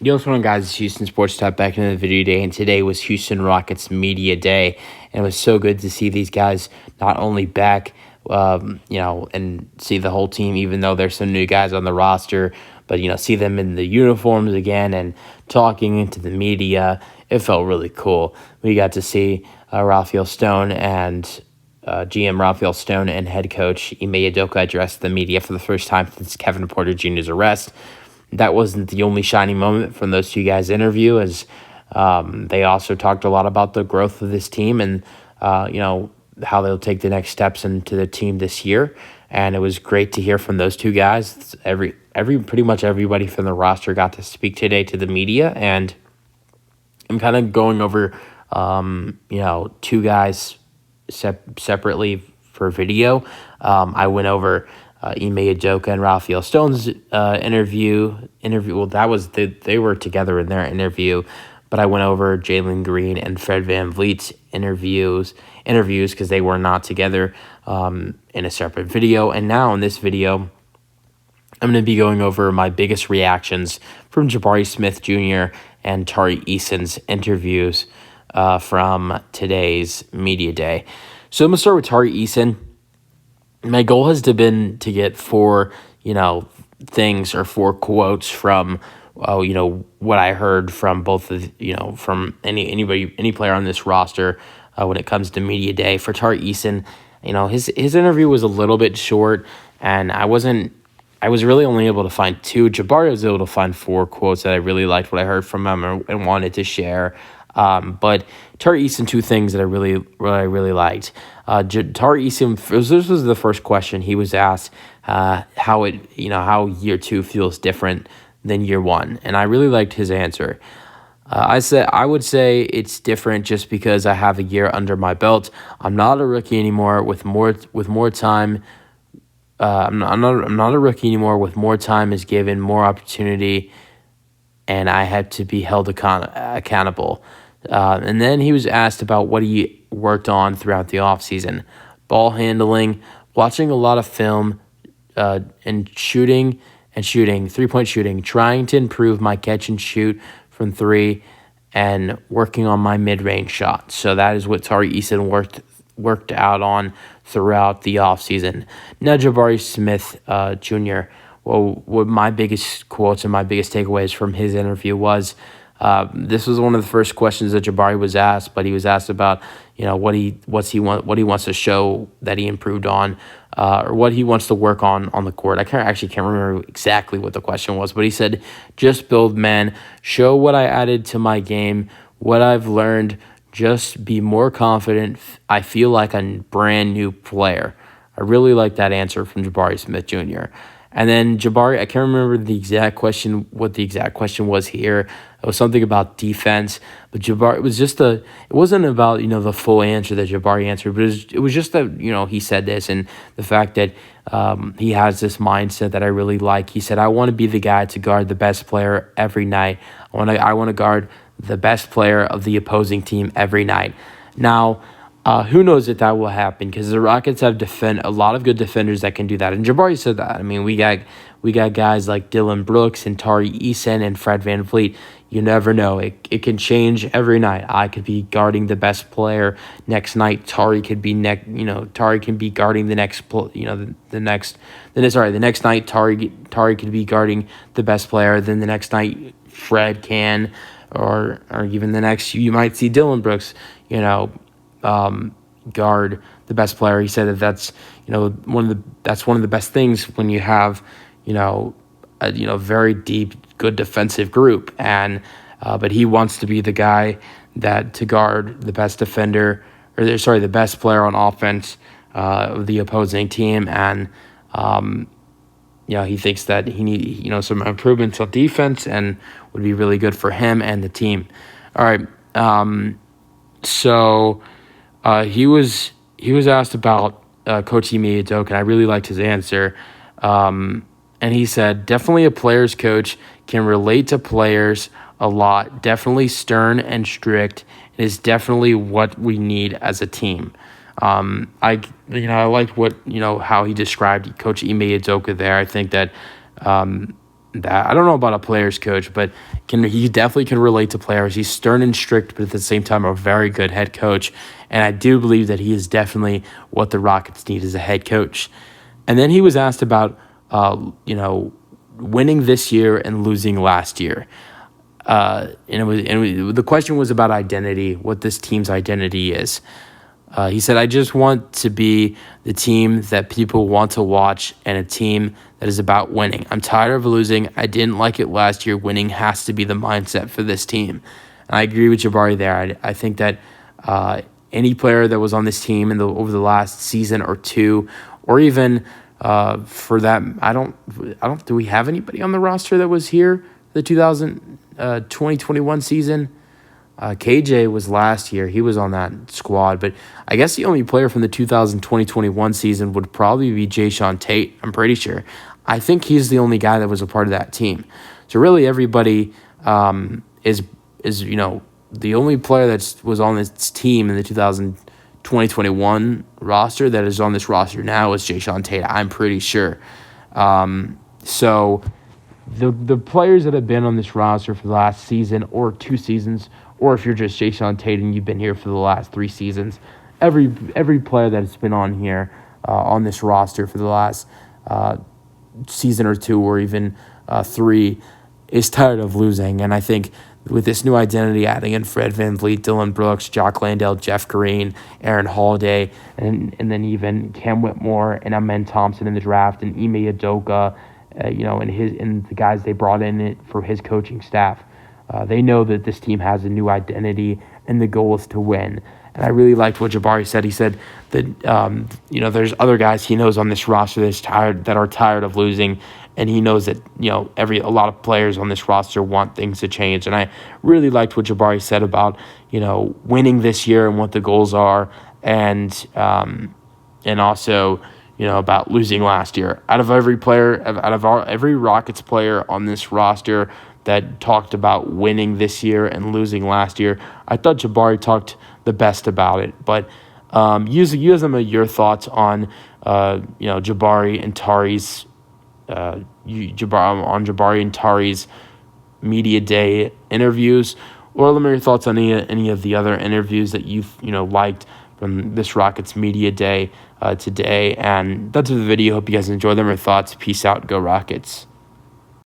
Yo, what's going on, guys? It's Houston Sports Talk back into the video day, and today was Houston Rockets Media Day, and it was so good to see these guys not only back, and see the whole team, even though there's some new guys on the roster, but, see them in the uniforms again and talking into the media. It felt really cool. We got to see Raphael Stone and GM Raphael Stone and head coach Ime Udoka address the media for the first time since Kevin Porter Jr.'s arrest. That wasn't the only shining moment from those two guys' interview, as they also talked a lot about the growth of this team and, how they'll take the next steps into the team this year. And it was great to hear from those two guys. Pretty much everybody from the roster got to speak today to the media, and I'm kind of going over, two guys separately for video. I went over Ime Udoka and Raphael Stone's interview. Well, they were together in their interview, but I went over Jalen Green and Fred VanVleet's interviews because they were not together in a separate video. And now in this video, I'm going to be going over my biggest reactions from Jabari Smith Jr. and Tari Eason's interviews from today's media day. So I'm going to start with Tari Eason. My goal has been to get four things or four quotes from, what I heard from both of, from any player on this roster when it comes to media day. For Tari Eason, his interview was a little bit short, and I was really only able to find two. Jabari was able to find four quotes that I really liked what I heard from him and wanted to share. But Tari Eason, two things that I really liked. Tari Eason, this was the first question he was asked, how year two feels different than year one, and I really liked his answer. I would say it's different just because I have a year under my belt. I'm not a rookie anymore with more time. I'm not a rookie anymore with more time is given, more opportunity, and I had to be held accountable. And then he was asked about what he worked on throughout the offseason. Ball handling, watching a lot of film, and shooting, three-point shooting, trying to improve my catch and shoot from three, and working on my mid-range shot. So that is what Tari Eason worked out on throughout the offseason. Now, Jabari Smith Jr., what my biggest quotes and my biggest takeaways from his interview was, this was one of the first questions that Jabari was asked, but he was asked about, what he wants to show that he improved on, or what he wants to work on the court. I can't remember exactly what the question was, but he said, just build, man, show what I added to my game, what I've learned, just be more confident. I feel like a brand new player. I really like that answer from Jabari Smith Jr. And then Jabari, I can't remember what the exact question was here. It was something about defense, but Jabari, it wasn't about, the full answer that Jabari answered, but it was just that, he said this, and the fact that he has this mindset that I really like. He said, I want to be the guy to guard the best player every night. I want to guard the best player of the opposing team every night. Now, who knows if that will happen, because the Rockets have a lot of good defenders that can do that. And Jabari said that. I mean, we got guys like Dylan Brooks and Tari Eason and Fred VanVleet. You never know. It can change every night. I could be guarding the best player next night. Tari can be guarding the next the next night Tari could be guarding the best player. Then the next night Fred can, or even the next you might see Dylan Brooks, guard the best player. He said that's one of the best things when you have a very deep, good defensive group, and but he wants to be the guy to guard the best defender, the best player on offense of the opposing team, and he thinks that he need some improvements on defense and would be really good for him and the team. All right, so he was asked about Coach Ime Udoka, and I really liked his answer. And he said, definitely a player's coach, can relate to players a lot, definitely stern and strict, and is definitely what we need as a team. I liked what, how he described Coach Ime Udoka there. I think that that. I don't know about a player's coach, but he definitely can relate to players. He's stern and strict, but at the same time, a very good head coach. And I do believe that he is definitely what the Rockets need as a head coach. And then he was asked about, winning this year and losing last year. The question was about identity, what this team's identity is. He said, I just want to be the team that people want to watch and a team that is about winning. I'm tired of losing. I didn't like it last year. Winning has to be the mindset for this team. And I agree with Jabari there. I think that any player that was on this team over the last season or two, or even for that, do we have anybody on the roster that was here the 2021 season? KJ was last year. He was on that squad. But I guess the only player from the 2020-21 season would probably be Jae'Sean Tate, I'm pretty sure. I think he's the only guy that was a part of that team. So really everybody is the only player that was on this team in the 2020-21 roster that is on this roster now is Jae'Sean Tate, I'm pretty sure. So the players that have been on this roster for the last season or 2 seasons, or if you're just Jae'Sean Tate and you've been here for the last 3 seasons, every player that's been on here on this roster for the last season or 2 or even 3 is tired of losing. And I think with this new identity, adding in Fred VanVleet, Dylan Brooks, Jock Landale, Jeff Green, Aaron Holiday, and then even Cam Whitmore and Amen Thompson in the draft, and Ime Udoka, and the guys they brought in for his coaching staff. They know that this team has a new identity, and the goal is to win. And I really liked what Jabari said. He said that there's other guys he knows on this roster that are tired of losing, and he knows that a lot of players on this roster want things to change. And I really liked what Jabari said about winning this year and what the goals are, and also about losing last year. Out of every Rockets player on this roster that talked about winning this year and losing last year, I thought Jabari talked the best about it. But use them your thoughts on Jabari and Tari's Jabari and Tari's media day interviews, or let me know your thoughts on any of the other interviews that you've liked from this Rockets media day today. And that's the video. Hope you guys enjoyed them. Your thoughts. Peace out. Go Rockets.